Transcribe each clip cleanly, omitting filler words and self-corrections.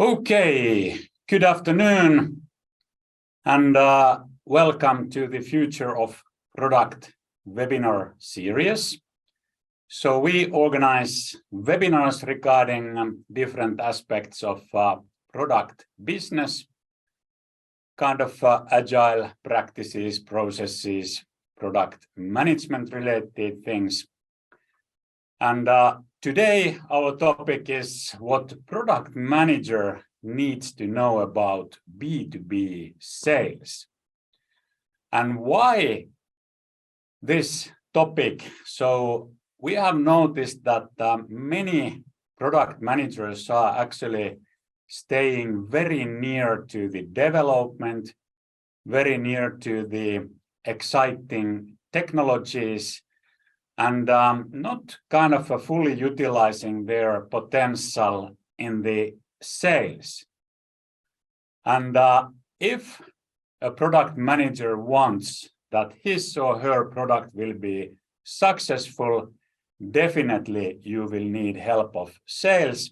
Okay, good afternoon and welcome to the Future of Product webinar series. So we organize webinars regarding different aspects of product business, kind of agile practices, processes, product management related things. And today our topic is what product manager needs to know about B2B sales. And why this topic? So we have noticed that many product managers are actually staying very near to the development, very near to the exciting technologies, and not kind of fully utilizing their potential in the sales. And if a product manager wants that his or her product will be successful, definitely you will need help of sales.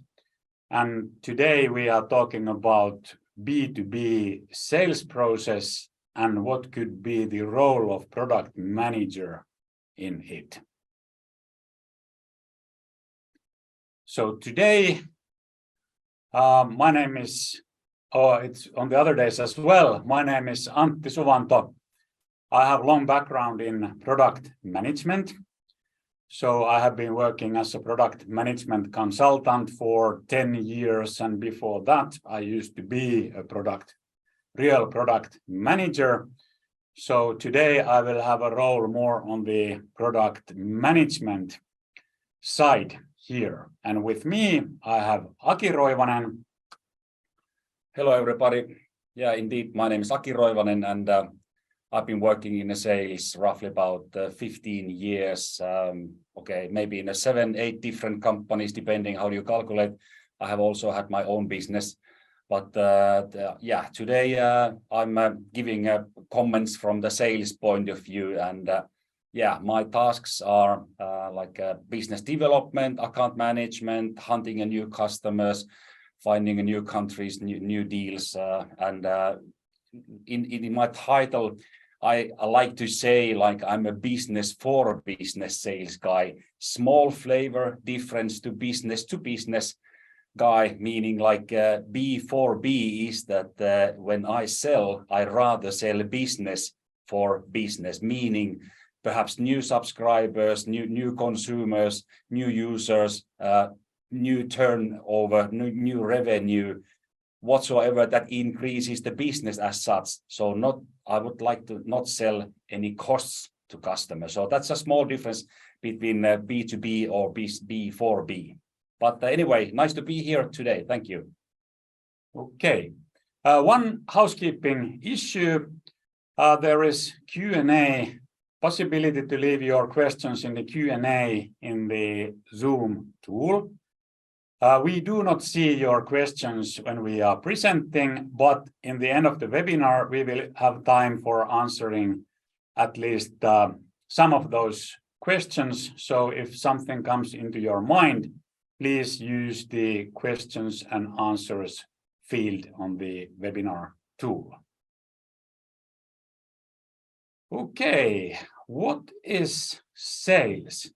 And today we are talking about B2B sales process and what could be the role of product manager in it. So today, my name is, it's on the other days as well, my name is Antti Suvanto. I have long background in product management. So I have been working as a product management consultant for 10 years. And before that, I used to be a real product manager. So today I will have a role more on the product management side here. And with me, I have Aki Roivainen. Hello, everybody. Yeah, indeed, my name is Aki Roivainen, and I've been working in sales roughly about 15 years. Okay, maybe in 7-8 different companies, depending how you calculate. I have also had my own business. But yeah, today I'm giving comments from the sales point of view. And yeah, my tasks are like business development, account management, hunting new customers, finding new countries, new deals. And in my title, I like to say like I'm a business for business sales guy. Small flavor difference to business guy, meaning like B4B is that when I sell, I rather sell business for business, meaning perhaps new subscribers, new consumers, new users, new turnover, new revenue, whatsoever that increases the business as such. So I would like to not sell any costs to customers. So that's a small difference between B2B or B4B. But anyway, nice to be here today. Thank you. Okay. One housekeeping issue. There is Q&A, possibility to leave your questions in the Q&A in the Zoom tool. We do not see your questions when we are presenting, but in the end of the webinar, we will have time for answering at least some of those questions. So if something comes into your mind, please use the questions and answers field on the webinar tool. Okay, what is sales?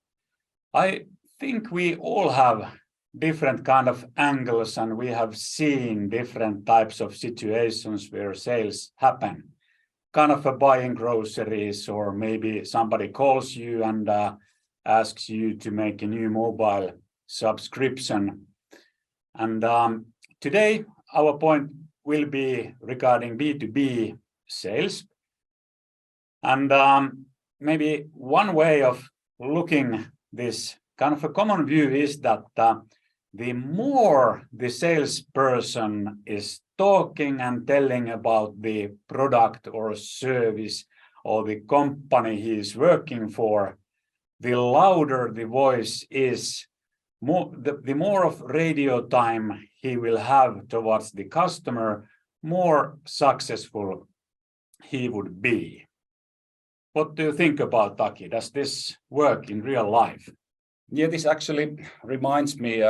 I think we all have different kind of angles, and we have seen different types of situations where sales happen. Kind of buying groceries, or maybe somebody calls you and asks you to make a new mobile subscription. And today our point will be regarding B2B sales. And maybe one way of looking this kind of a common view is that the more the salesperson is talking and telling about the product or service or the company he is working for, the louder the voice is, the more of radio time he will have towards the customer, more successful he would be. What do you think about, Aki? Does this work in real life? Yeah, this actually reminds me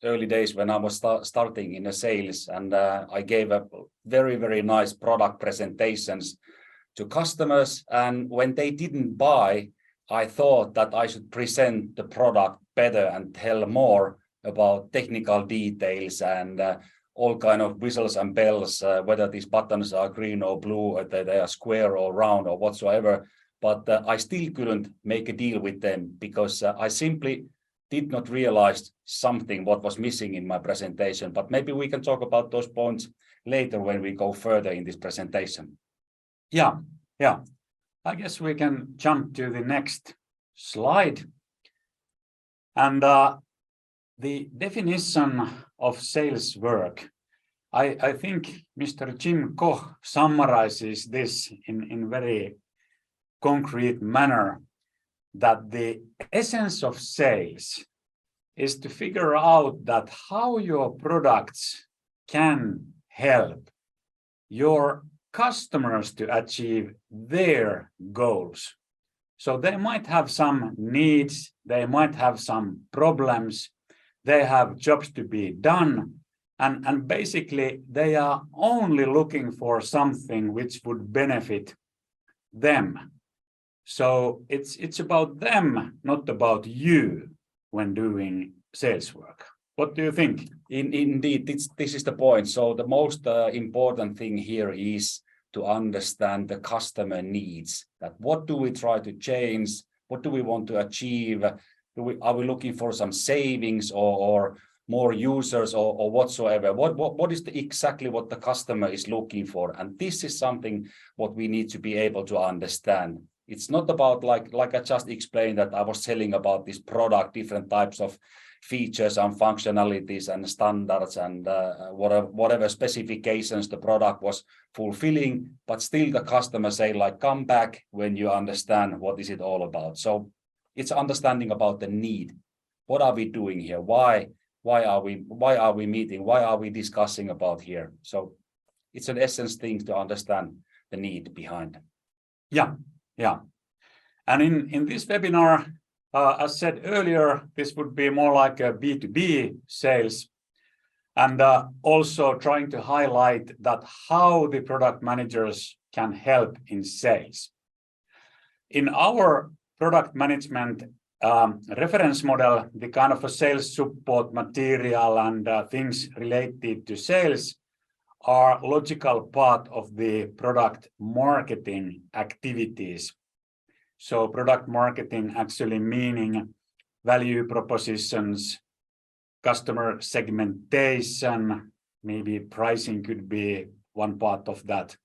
early days when I was starting in the sales, and I gave a very, very nice product presentations to customers. And when they didn't buy, I thought that I should present the product better and tell more about technical details and all kind of whistles and bells, whether these buttons are green or blue, or they are square or round or whatsoever. But I still couldn't make a deal with them because I simply did not realize something what was missing in my presentation. But maybe we can talk about those points later when we go further in this presentation. Yeah. I guess we can jump to the next slide. And the definition of sales work, I think Mr. Jim Koch summarizes this in very concrete manner, that the essence of sales is to figure out that how your products can help your customers to achieve their goals. So they might have some needs, they might have some problems, they have jobs to be done, and basically they are only looking for something which would benefit them. So it's about them, not about you when doing sales work. What do you think? Indeed, this is the point. So the most important thing here is to understand the customer needs. That what do we try to change? What do we want to achieve? Are we looking for some savings or more users or whatsoever? What is exactly what the customer is looking for? And this is something what we need to be able to understand. It's not about like I just explained that I was telling about this product, different types of features and functionalities and standards and whatever specifications the product was fulfilling, but still the customer say like, come back when you understand what is it all about. So it's understanding about the need. What are we doing here? Why are we meeting? Why are we discussing about here? So it's an essence thing to understand the need behind. Yeah. And in this webinar, as said earlier, this would be more like a B2B sales, and also trying to highlight that how the product managers can help in sales. In our product management reference model, the kind of a sales support material and things related to sales are logical part of the product marketing activities. So product marketing actually meaning value propositions, customer segmentation, maybe pricing could be one part of that.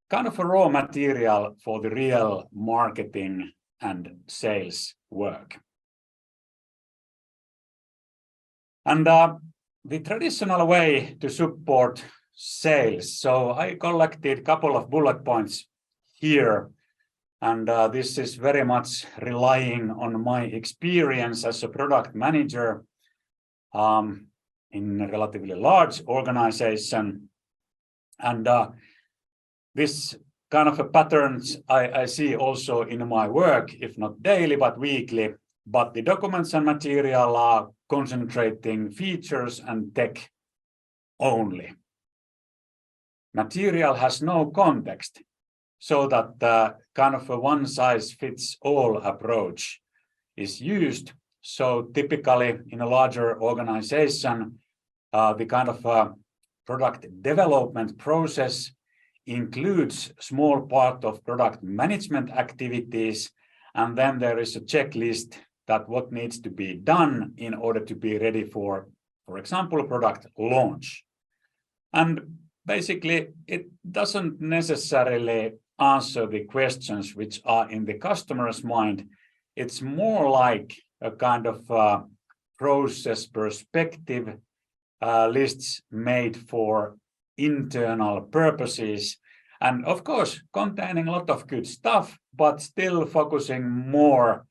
Kind of a raw material for the real marketing and sales work. And the traditional way to support sales. So I collected a couple of bullet points here, and this is very much relying on my experience as a product manager in a relatively large organization. And this kind of a patterns I see also in my work, if not daily, but weekly. But the documents and material are concentrating features and tech only. Material has no context, so that kind of a one-size-fits-all approach is used. So typically in a larger organization, the kind of product development process includes small part of product management activities, and then there is a checklist that what needs to be done in order to be ready for example, product launch. And basically, it doesn't necessarily answer the questions which are in the customer's mind. It's more like a kind of process perspective, lists made for internal purposes, and of course containing a lot of good stuff, but still focusing more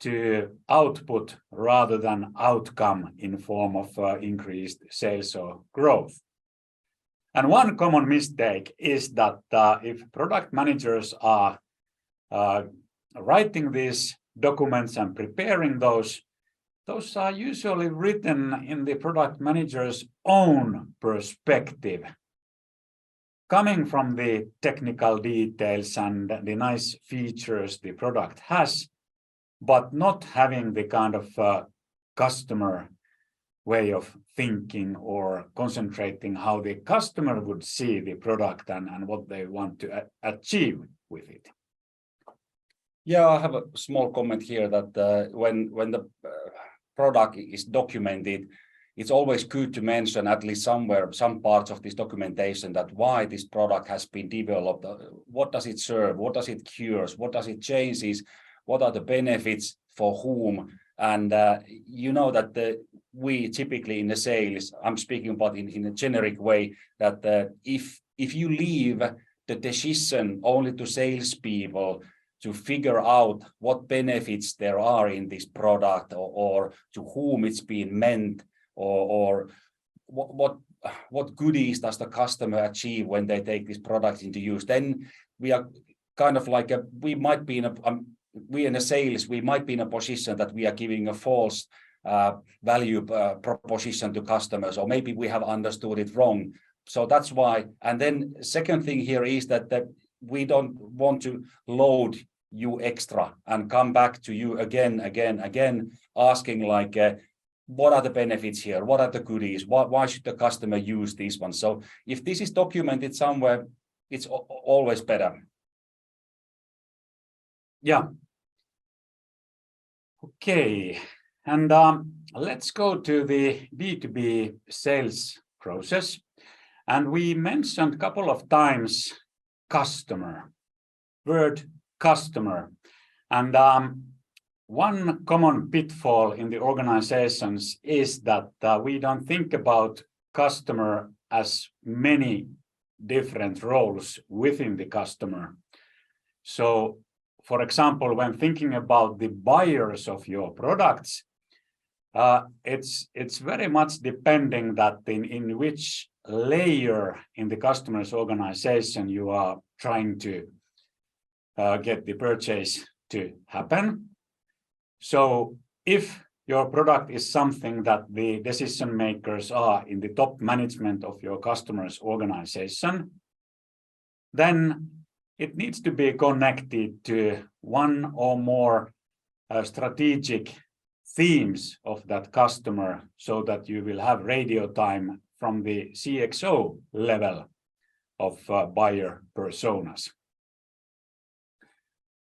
to output rather than outcome in form of increased sales or growth. And one common mistake is that if product managers are writing these documents and preparing those, those are usually written in the product manager's own perspective, coming from the technical details and the nice features the product has, but not having the kind of customer way of thinking or concentrating how the customer would see the product and what they want to achieve with it. Yeah, I have a small comment here that when the product is documented, it's always good to mention at least somewhere, some parts of this documentation, that why this product has been developed, what does it serve, what does it cures, what does it changes, what are the benefits for whom. And you know that we typically in the sales, I'm speaking about in a generic way, that if you leave the decision only to salespeople to figure out what benefits there are in this product or to whom it's been meant, or what goodies does the customer achieve when they take this product into use, then we are kind of like we might be in a we in the sales, we might be in a position that we are giving a false value proposition to customers, or maybe we have understood it wrong. So that's why. And then second thing here is that we don't want to load you extra and come back to you again, asking like, what are the benefits here? What are the goodies? Why should the customer use this one? So if this is documented somewhere, it's always better. Yeah. Okay. And let's go to the B2B sales process. And we mentioned a couple of times customer, word customer. And one common pitfall in the organizations is that we don't think about customer as many different roles within the customer. So, for example, when thinking about the buyers of your products, it's very much depending that in which layer in the customer's organization you are trying to get the purchase to happen. So if your product is something that the decision makers are in the top management of your customer's organization, then it needs to be connected to one or more strategic themes of that customer, so that you will have radio time from the CXO level of buyer personas.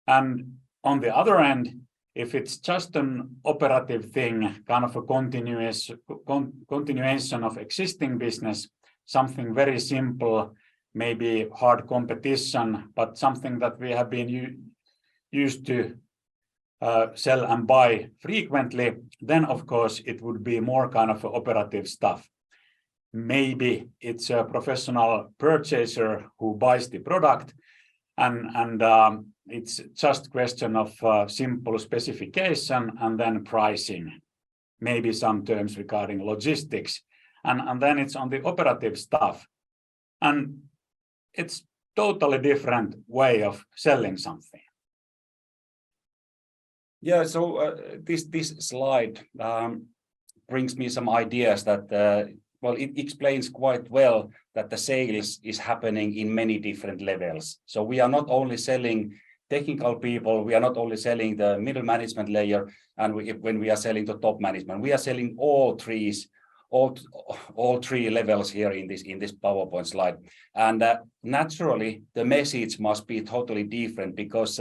And on the other end, if it's just an operative thing, kind of a continuation of existing business, something very simple, maybe hard competition, but something that we have been used to sell and buy frequently, then of course it would be more kind of operative stuff. Maybe it's a professional purchaser who buys the product, and it's just question of simple specification and then pricing, maybe some terms regarding logistics, and then it's on the operative stuff. And it's totally different way of selling something. Yeah, so this slide brings me some ideas that, well, it explains quite well that the sales is happening in many different levels. So we are not only selling technical people, we are not only selling the middle management layer, and when we are selling the top management, we are selling all three levels here in this PowerPoint slide. And naturally, the message must be totally different, because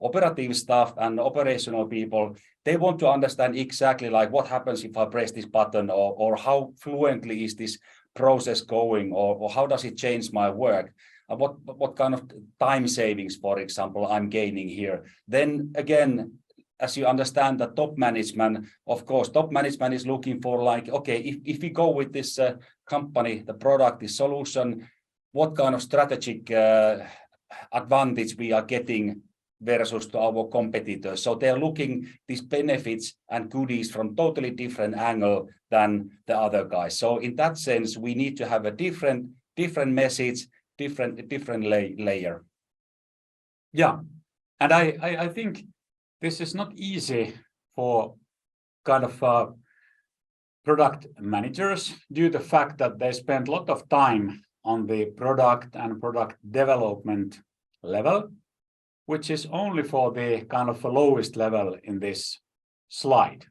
operative staff and operational people, they want to understand exactly like what happens if I press this button, or how fluently is this process going, or how does it change my work, and what kind of time savings, for example, I'm gaining here. Then again, as you understand the top management, of course, top management is looking for like, okay, if we go with this company, the product, the solution, what kind of strategic advantage we are getting versus to our competitors. So they're looking these benefits and goodies from totally different angle than the other guys. So in that sense, we need to have a different message, different layer. Yeah, and I think this is not easy for kind of product managers due to the fact that they spend a lot of time on the product and product development level, which is only for the kind of lowest level in this slide.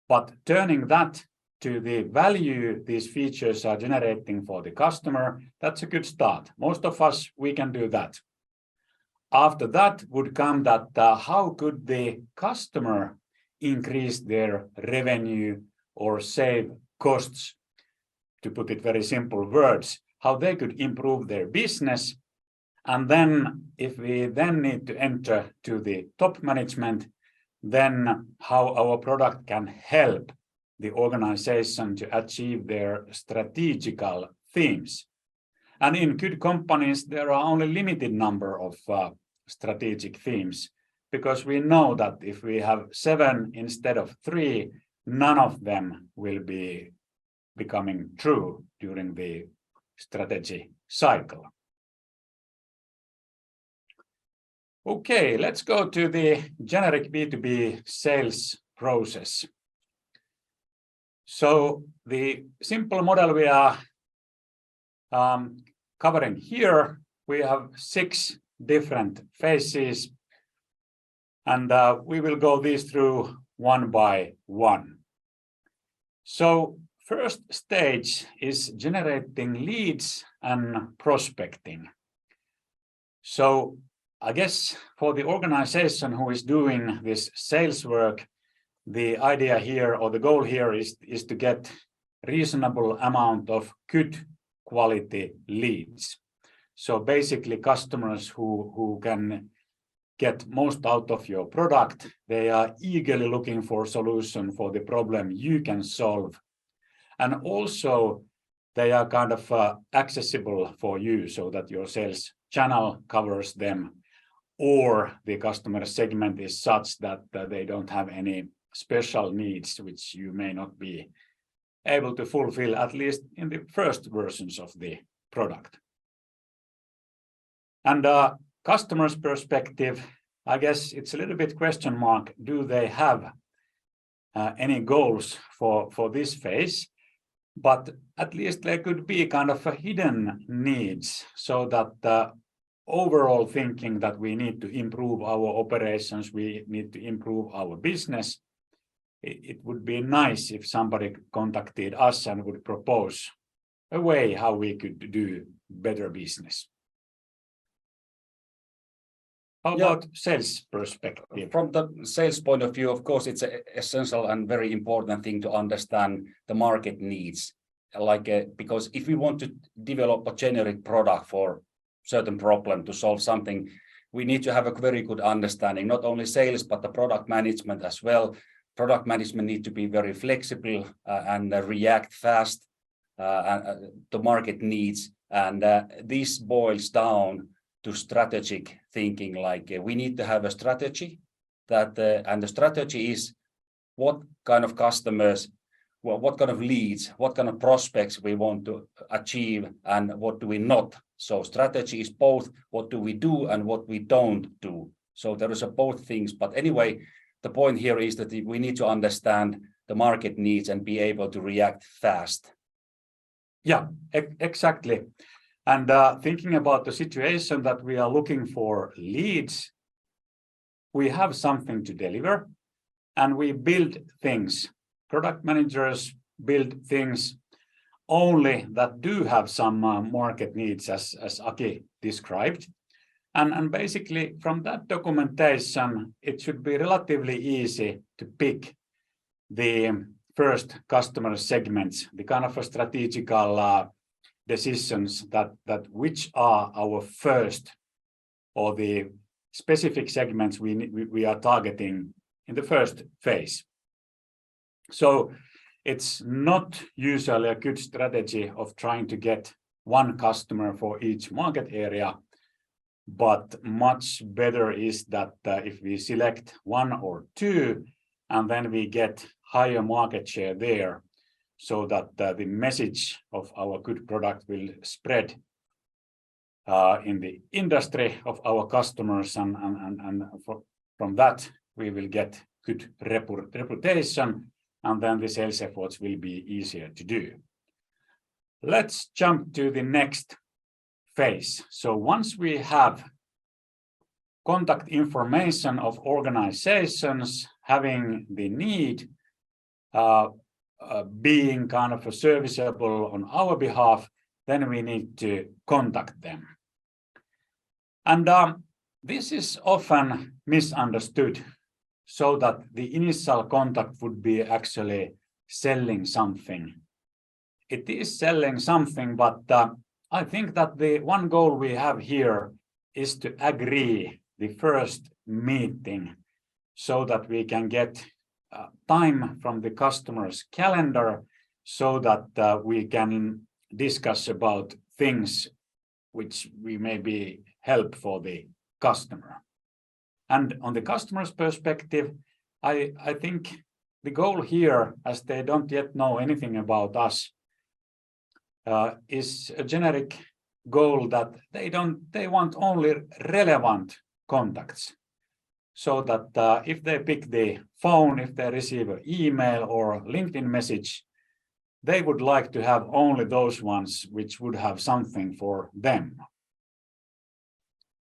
But turning that to the value these features are generating for the customer, that's a good start. Most of us, we can do that. After that would come that how could the customer increase their revenue or save costs, to put it very simple words, how they could improve their business. And then if we then need to enter to the top management, then how our product can help the organization to achieve their strategical themes. And in good companies, there are only limited number of strategic themes, because we know that if we have 7 instead of 3, none of them will be becoming true during the strategy cycle. Okay, let's go to the generic BtoB sales process. So the simple model we are covering here, we have 6 different phases, and we will go these through one by one. So first stage is generating leads and prospecting. So I guess for the organization who is doing this sales work, the idea here or the goal here is to get reasonable amount of good quality leads. So basically customers who can get most out of your product, they are eagerly looking for a solution for the problem you can solve. And also they are kind of accessible for you so that your sales channel covers them, or the customer segment is such that they don't have any special needs which you may not be able to fulfill, at least in the first versions of the product. And customer's perspective, I guess it's a little bit question mark. Do they have any goals for this phase? But at least there could be kind of a hidden needs, so that overall thinking that we need to improve our operations, we need to improve our business. It would be nice if somebody contacted us and would propose a way how we could do better business. How about sales perspective? From the sales point of view, of course, it's an essential and very important thing to understand the market needs. Because if we want to develop a generic product for certain problem to solve something, we need to have a very good understanding, not only sales, but the product management as well. Product management need to be very flexible and react fast to market needs. And this boils down to strategic thinking. We need to have a strategy that, and the strategy is what kind of customers, what kind of leads, what kind of prospects we want to achieve, and what do we not. So strategy is both what do we do and what we don't do. So there is both things. But anyway, the point here is that we need to understand the market needs and be able to react fast. Yeah, exactly. And thinking about the situation that we are looking for leads, we have something to deliver, and we build things. Product managers build things only that do have some market needs, as Aki described. And basically from that documentation, it should be relatively easy to pick the first customer segments, the kind of a strategical decisions that which are our first, or the specific segments we are targeting in the first phase. So it's not usually a good strategy of trying to get one customer for each market area, but much better is that if we select 1 or 2, and then we get higher market share there, so that the message of our good product will spread in the industry of our customers, and from that we will get good reputation, and then the sales efforts will be easier to do. Let's jump to the next phase. So once we have contact information of organizations having the need, being kind of serviceable on our behalf, then we need to contact them. And this is often misunderstood, so that the initial contact would be actually selling something. It is selling something, but I think that the one goal we have here is to agree the first meeting so that we can get time from the customer's calendar so that we can discuss about things which we maybe help for the customer. And on the customer's perspective, I think the goal here, as they don't yet know anything about us, is a generic goal that they want only relevant contacts. So that if they pick the phone, if they receive an email or LinkedIn message, they would like to have only those ones which would have something for them.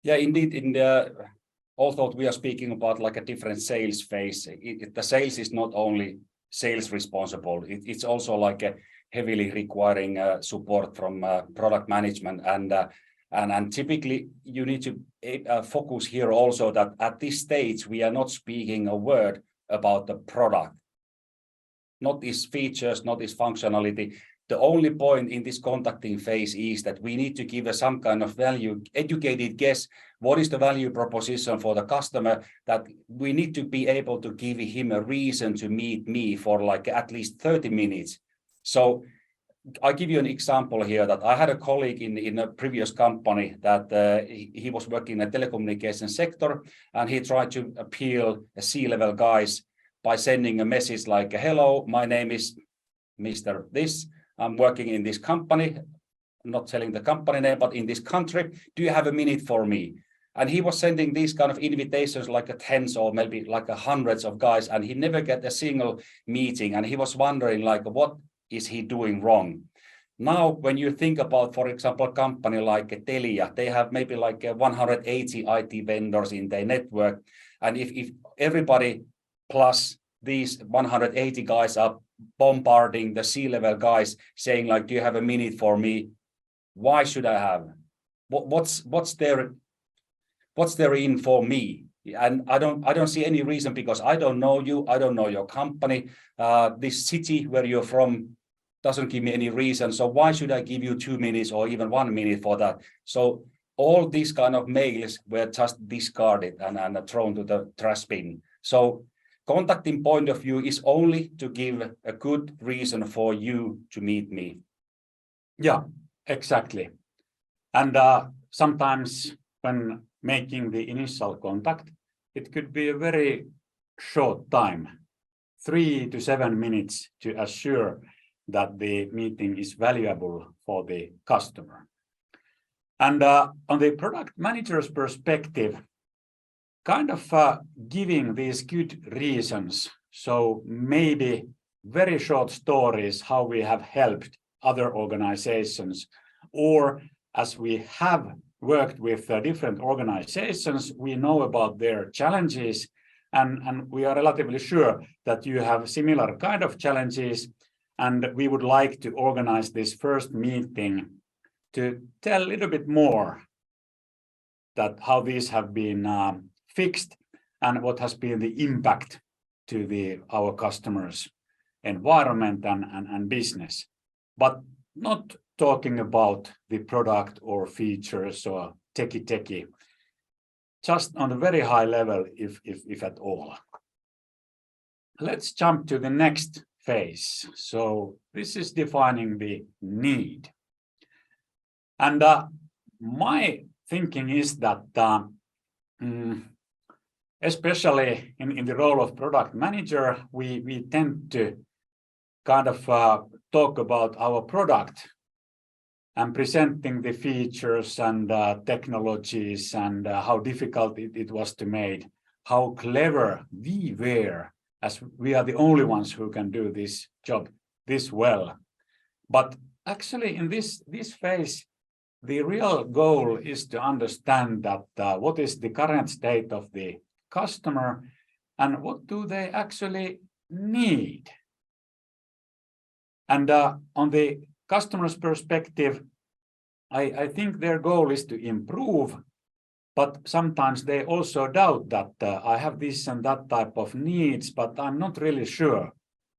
Yeah, indeed. Although we are speaking about like a different sales phase, the sales is not only sales responsible. It's also like a heavily requiring support from product management, and typically you need to focus here also that at this stage we are not speaking a word about the product, not its features, not its functionality. The only point in this contacting phase is that we need to give some kind of value, educated guess, what is the value proposition for the customer, that we need to be able to give him a reason to meet me for like at least 30 minutes. So I'll give you an example here that I had a colleague in a previous company that he was working in the telecommunications sector, and he tried to appeal C-level guys by sending a message like, hello, my name is Mr. This. I'm working in this company, not telling the company name, but in this country. Do you have a minute for me? And he was sending these kind of invitations like a tens or maybe like a hundreds of guys, and he never get a single meeting. And he was wondering like, what is he doing wrong? Now, when you think about, for example, a company like Telia, they have maybe like 180 IT vendors in their network. And if everybody plus these 180 guys are bombarding the C-level guys saying like, do you have a minute for me? Why should I have? What's there in for me? And I don't see any reason, because I don't know you, I don't know your company. This city where you're from doesn't give me any reason. So why should I give you 2 minutes or even 1 minute for that? So all these kind of mails were just discarded and thrown to the trash bin. So contacting point of view is only to give a good reason for you to meet me. Yeah, exactly. And sometimes when making the initial contact, it could be a very short time, 3 to 7 minutes, to assure that the meeting is valuable for the customer. And on the product manager's perspective, kind of giving these good reasons, so maybe very short stories how we have helped other organizations, or as we have worked with different organizations, we know about their challenges, and we are relatively sure that you have similar kind of challenges, and we would like to organize this first meeting to tell a little bit more that how these have been fixed and what has been the impact to our customers' environment and business, but not talking about the product or features or techie, just on a very high level, if at all. Let's jump to the next phase. So this is defining the need. And my thinking is that especially in the role of product manager, we tend to kind of talk about our product and presenting the features and technologies and how difficult it was to make. how clever we were, as we are the only ones who can do this job this well. But actually in this phase, the real goal is to understand that what is the current state of the customer and what do they actually need. And on the customer's perspective, I think their goal is to improve, but sometimes they also doubt that I have this and that type of needs, but I'm not really sure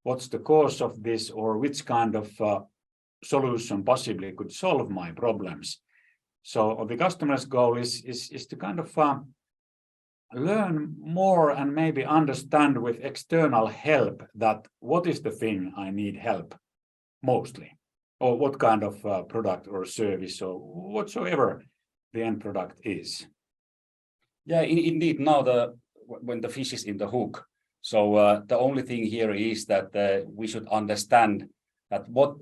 what's the cause of this or which kind of solution possibly could solve my problems. So the customer's goal is to kind of learn more and maybe understand with external help that what is the thing I need help mostly, or what kind of product or service or whatsoever the end product is. Yeah, indeed. Now when the fish is in the hook, so the only thing here is that we should understand that what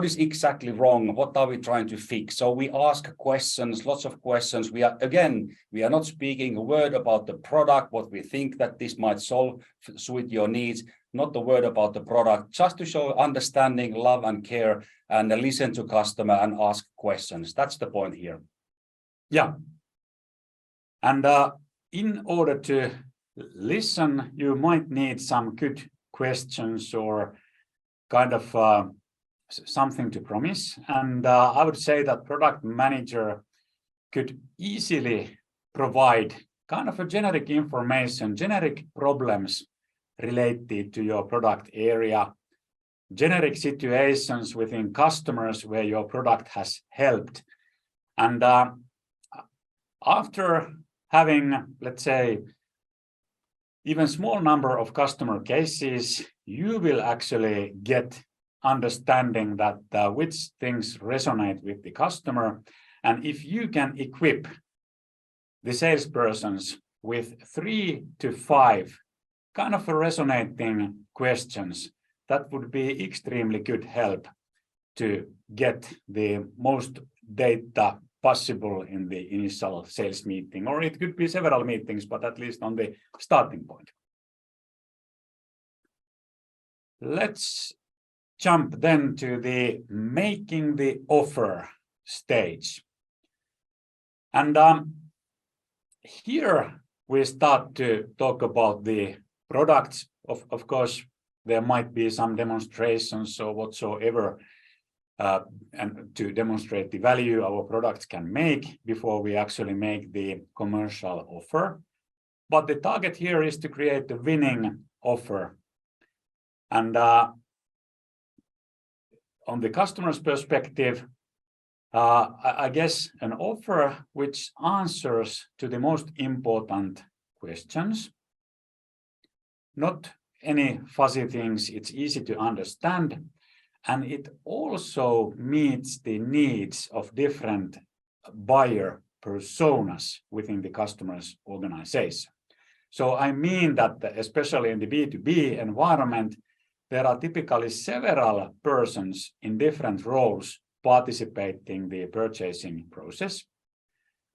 is exactly wrong, what are we trying to fix. So we ask questions, lots of questions. We are not speaking a word about the product, what we think that this might suit your needs, not the word about the product, just to show understanding, love and care, and listen to customer and ask questions. That's the point here. Yeah. And in order to listen, you might need some good questions or kind of something to promise. And I would say that product manager could easily provide kind of a generic information, generic problems related to your product area, generic situations within customers where your product has helped. And after having, let's say, even small number of customer cases, you will actually get understanding that which things resonate with the customer. And if you can equip the salespersons with 3 to 5 kind of resonating questions, that would be extremely good help to get the most data possible in the initial sales meeting, or it could be several meetings, but at least on the starting point. Let's jump then to the making the offer stage. And here we start to talk about the products. Of course, there might be some demonstrations or whatsoever and to demonstrate the value our products can make before we actually make the commercial offer. But the target here is to create a winning offer. And on the customer's perspective, I guess an offer which answers to the most important questions, not any fuzzy things, it's easy to understand, and it also meets the needs of different buyer personas within the customer's organization. So I mean that especially in the B2B environment, there are typically several persons in different roles participating in the purchasing process.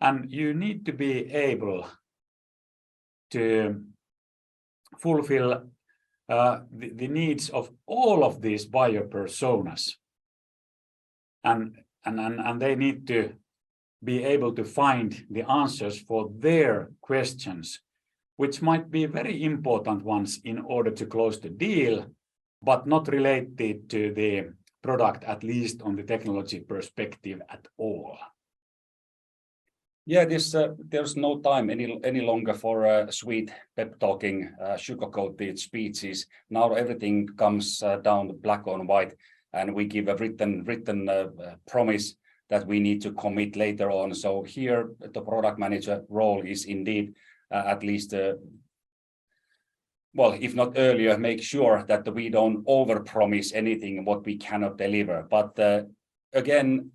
And you need to be able to fulfill the needs of all of these buyer personas. And they need to be able to find the answers for their questions, which might be very important ones in order to close the deal, but not related to the product, at least on the technology perspective at all. Yeah, there's no time any longer for sweet pep talking, sugar-coated speeches. Now everything comes down black on white, and we give a written promise that we need to commit later on. So here, the product manager role is indeed at least, well, if not earlier, make sure that we don't overpromise anything what we cannot deliver. But again,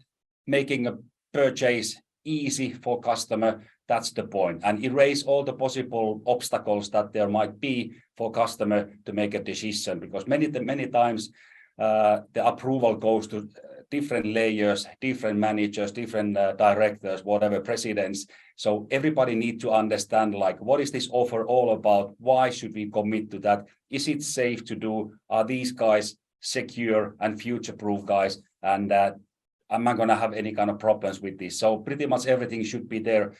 making a purchase easy for customer, that's the point, and erase all the possible obstacles that there might be for customer to make a decision, because many times the approval goes to different layers, different managers, different directors, whatever, presidents. So everybody needs to understand, like, what is this offer all about? Why should we commit to that? Is it safe to do? Are these guys secure and future-proof guys? And am I going to have any kind of problems with this? So pretty much everything should be there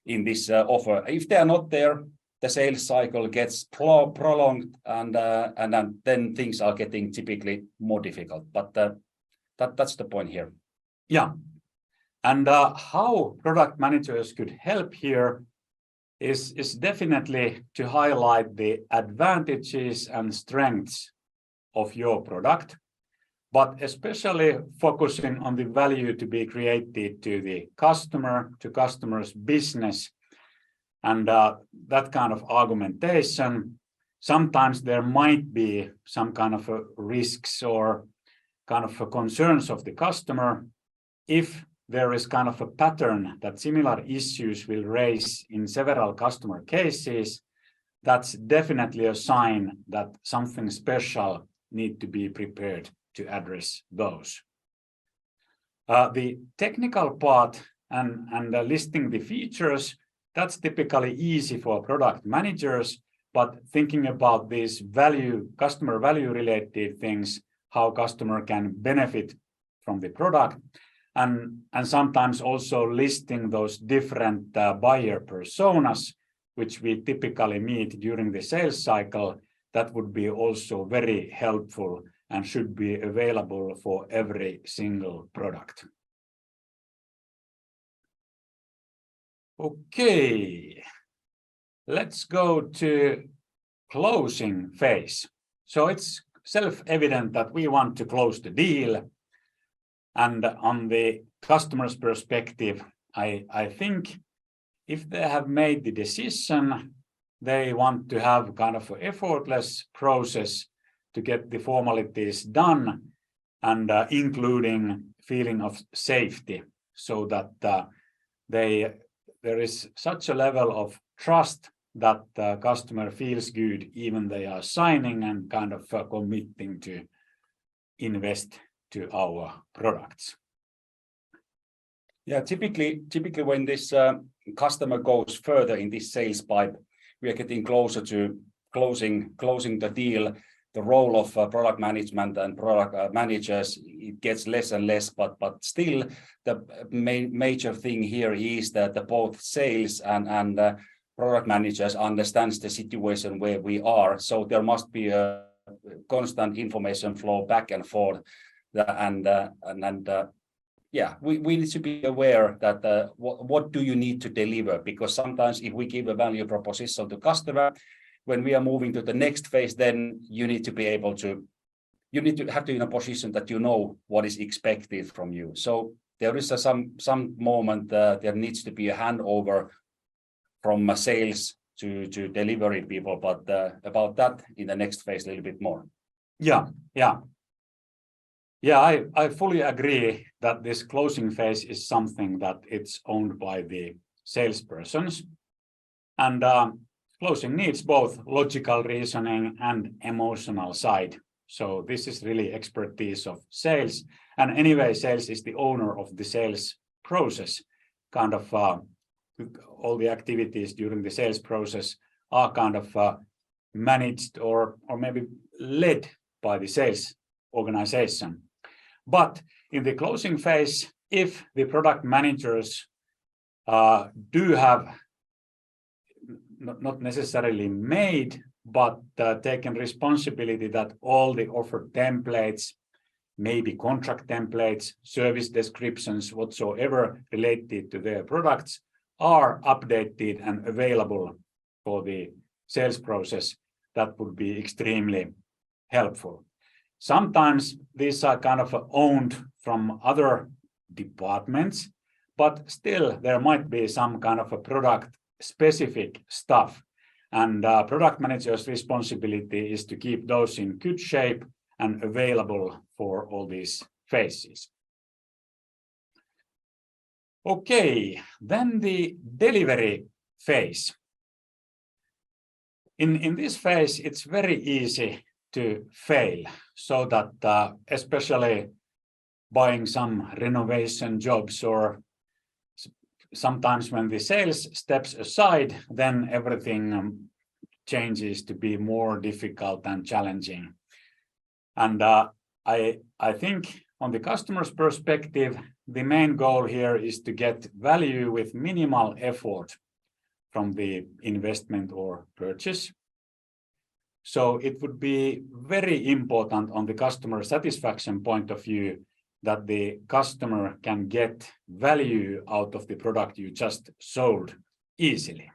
in this offer. If they are not there, the sales cycle gets prolonged, and then things are getting typically more difficult. But that's the point here. Yeah, and how product managers could help here is definitely to highlight the advantages and strengths of your product, but especially focusing on the value to be created to the customer, to customer's business, and that kind of argumentation. Sometimes there might be some kind of risks or kind of concerns of the customer. If there is kind of a pattern that similar issues will raise in several customer cases, that's definitely a sign that something special need to be prepared to address those. The technical part and listing the features, that's typically easy for product managers, but thinking about these customer value related things, how customer can benefit from the product, and sometimes also listing those different buyer personas, which we typically meet during the sales cycle, that would be also very helpful and should be available for every single product. Okay, let's go to closing phase. So it's self-evident that we want to close the deal. And on the customer's perspective, I think if they have made the decision, they want to have kind of an effortless process to get the formalities done, and including feeling of safety, so that there is such a level of trust that the customer feels good even they are signing and kind of committing to invest to our products. Yeah, typically when this customer goes further in this sales pipe, we are getting closer to closing the deal. The role of product management and product managers, it gets less and less, but still the major thing here is that both sales and product managers understands the situation where we are. So there must be a constant information flow back and forth, yeah, we need to be aware that what do you need to deliver, because sometimes if we give a value proposition to customer, when we are moving to the next phase, then you need to be able to, you need to have to be in a position that you know what is expected from you. So there is some moment there needs to be a handover from sales to delivery people, but about that in the next phase a little bit more. Yeah, I fully agree that this closing phase is something that it's owned by the salespersons, and closing needs both logical reasoning and emotional side. So this is really expertise of sales, and anyway, sales is the owner of the sales process. Kind of all the activities during the sales process are kind of managed or maybe led by the sales organization. But in the closing phase, if the product managers do have not necessarily made, but taken responsibility that all the offer templates, maybe contract templates, service descriptions, whatsoever related to their products are updated and available for the sales process, that would be extremely helpful. Sometimes these are kind of owned from other departments, but still there might be some kind of a product specific stuff, and product manager's responsibility is to keep those in good shape and available for all these phases. Okay, then the delivery phase. In this phase, it's very easy to fail, so that especially buying some renovation jobs, or sometimes when the sales steps aside, then everything changes to be more difficult and challenging. And I think on the customer's perspective, the main goal here is to get value with minimal effort from the investment or purchase. So it would be very important on the customer satisfaction point of view that the customer can get value out of the product you just sold easily.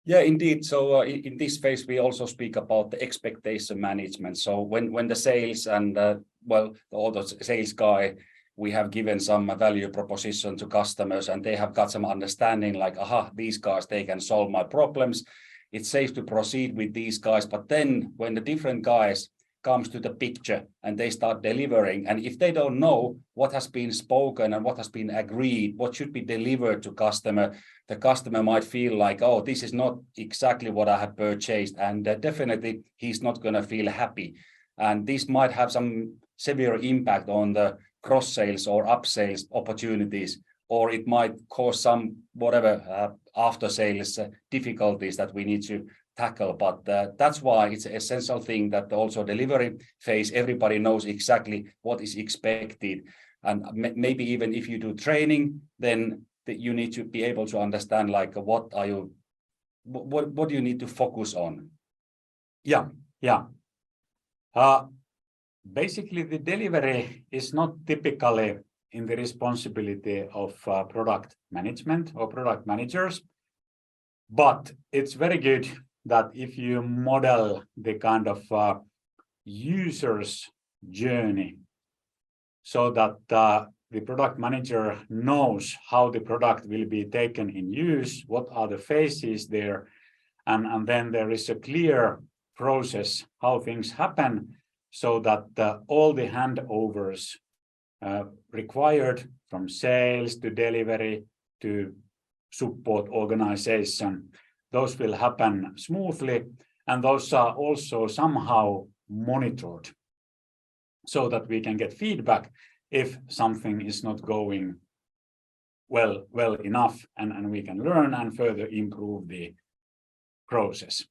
Yeah, indeed. So in this phase, we also speak about the expectation management. So when the sales and or the sales guy, we have given some value proposition to customers, and they have got some understanding like, aha, these guys, they can solve my problems. It's safe to proceed with these guys. But then when the different guys comes to the picture and they start delivering, and if they don't know what has been spoken and what has been agreed, what should be delivered to customer, the customer might feel like, oh, this is not exactly what I have purchased, and definitely he's not going to feel happy. And this might have some severe impact on the cross sales or upsales opportunities, or it might cause some after sales difficulties that we need to tackle. But that's why it's an essential thing that also delivery phase, everybody knows exactly what is expected. And maybe even if you do training, then you need to be able to understand like what do you need to focus on? Yeah. Basically, the delivery is not typically in the responsibility of product management or product managers, but it's very good that if you model the kind of user's journey so that the product manager knows how the product will be taken in use, what are the phases there, and then there is a clear process how things happen, so that all the handovers required from sales to delivery to support organization, those will happen smoothly, and those are also somehow monitored so that we can get feedback if something is not going well enough, and we can learn and further improve the process.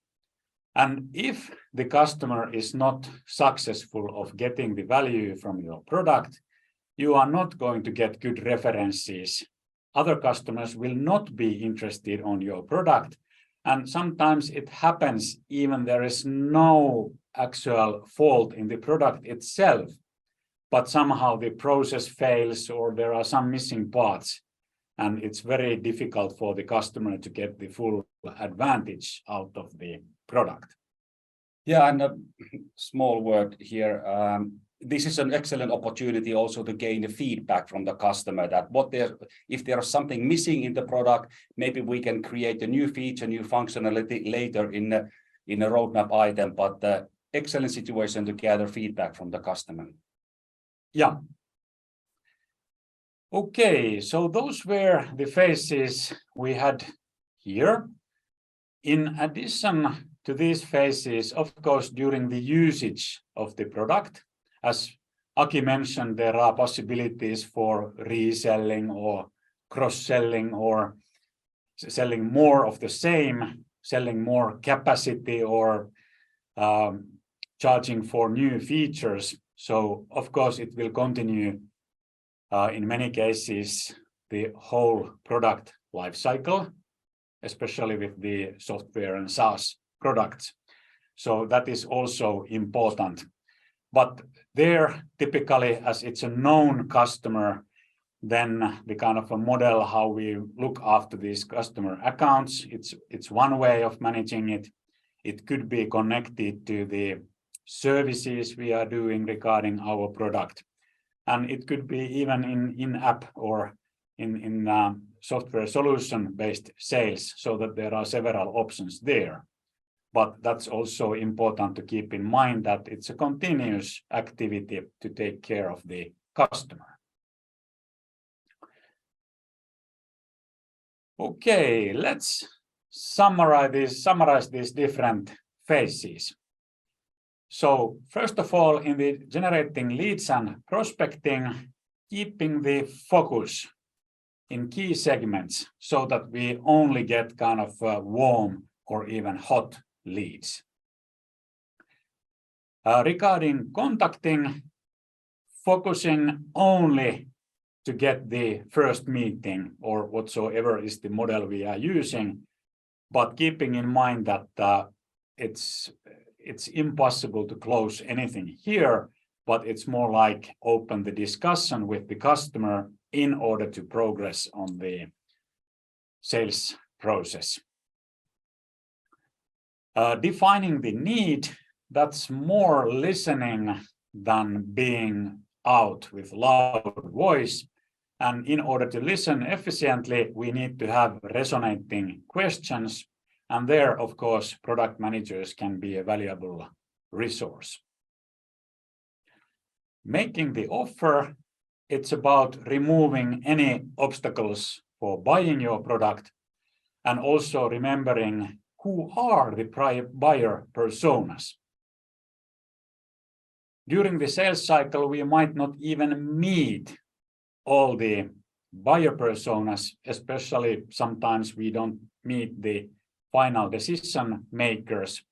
And if the customer is not successful of getting the value from your product, you are not going to get good references. Other customers will not be interested on your product. And sometimes it happens even there is no actual fault in the product itself, but somehow the process fails or there are some missing parts, and it's very difficult for the customer to get the full advantage out of the product. Yeah, and a small word here. This is an excellent opportunity also to gain the feedback from the customer that if there is something missing in the product, maybe we can create a new feature, new functionality later in a roadmap item, but excellent situation to gather feedback from the customer. Yeah. Okay, so those were the phases we had here. In addition to these phases, of course, during the usage of the product, as Aki mentioned, there are possibilities for reselling or cross-selling or selling more of the same, selling more capacity, or charging for new features. So, of course, it will continue in many cases the whole product lifecycle, especially with the software and SaaS products. So that is also important. But there, typically, as it's a known customer, then the kind of a model how we look after these customer accounts, it's one way of managing it. It could be connected to the services we are doing regarding our product. And it could be even in-app or in software solution-based sales, so that there are several options there. But that's also important to keep in mind that it's a continuous activity to take care of the customer. Okay, let's summarize these different phases. So first of all, in the generating leads and prospecting, keeping the focus in key segments so that we only get kind of warm or even hot leads. Regarding contacting, focusing only to get the first meeting or whatsoever is the model we are using, but keeping in mind that it's impossible to close anything here, but it's more like open the discussion with the customer in order to progress on the sales process. Defining the need, that's more listening than being out with loud voice. And in order to listen efficiently, we need to have resonating questions. And there, of course, product managers can be a valuable resource. Making the offer, it's about removing any obstacles for buying your product and also remembering who are the buyer personas. During the sales cycle, we might not even meet all the buyer personas, especially sometimes we don't meet the final decision makers.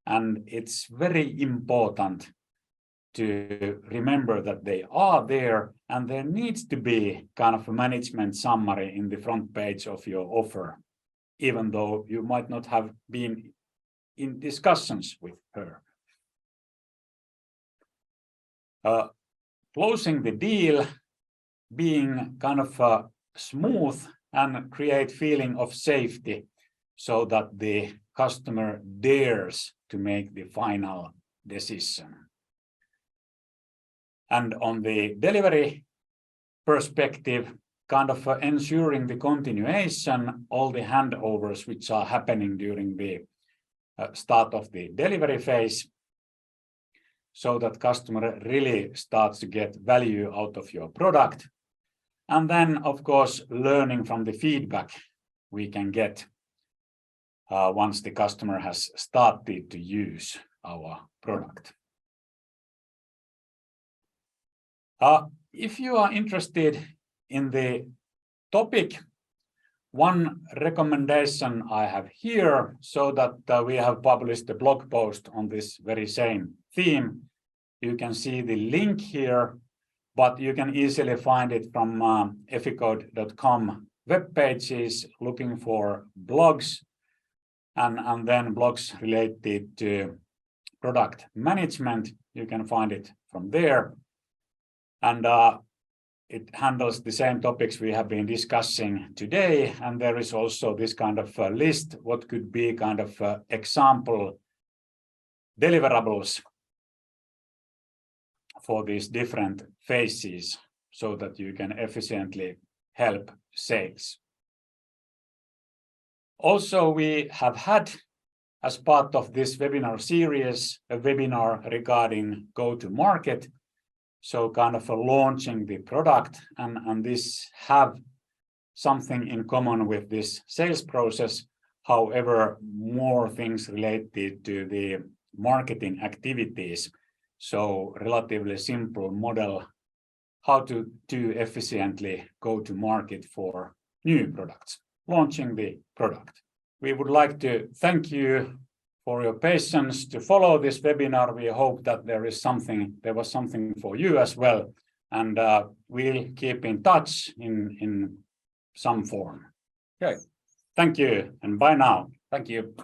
And it's very important to remember that they are there, and there needs to be kind of a management summary in the front page of your offer, even though you might not have been in discussions with her. Closing the deal, being kind of smooth and create feeling of safety so that the customer dares to make the final decision. And on the delivery perspective, kind of ensuring the continuation, all the handovers which are happening during the start of the delivery phase, so that customer really starts to get value out of your product. And then, of course, learning from the feedback we can get once the customer has started to use our product. If you are interested in the topic, one recommendation I have here, so that we have published a blog post on this very same theme. You can see the link here, but you can easily find it from Eficode.com web pages, looking for blogs, and then blogs related to product management. You can find it from there. And it handles the same topics we have been discussing today. And there is also this kind of list, what could be kind of example deliverables for these different phases so that you can efficiently help sales. Also, we have had, as part of this webinar series, a webinar regarding go-to-market. So kind of launching the product, and this have something in common with this sales process. However, more things related to the marketing activities. So relatively simple model, how to do efficiently go to market for new products, launching the product. We would like to thank you for your patience to follow this webinar. We hope that there was something for you as well, and we'll keep in touch in some form. Okay. Thank you, and bye now. Thank you.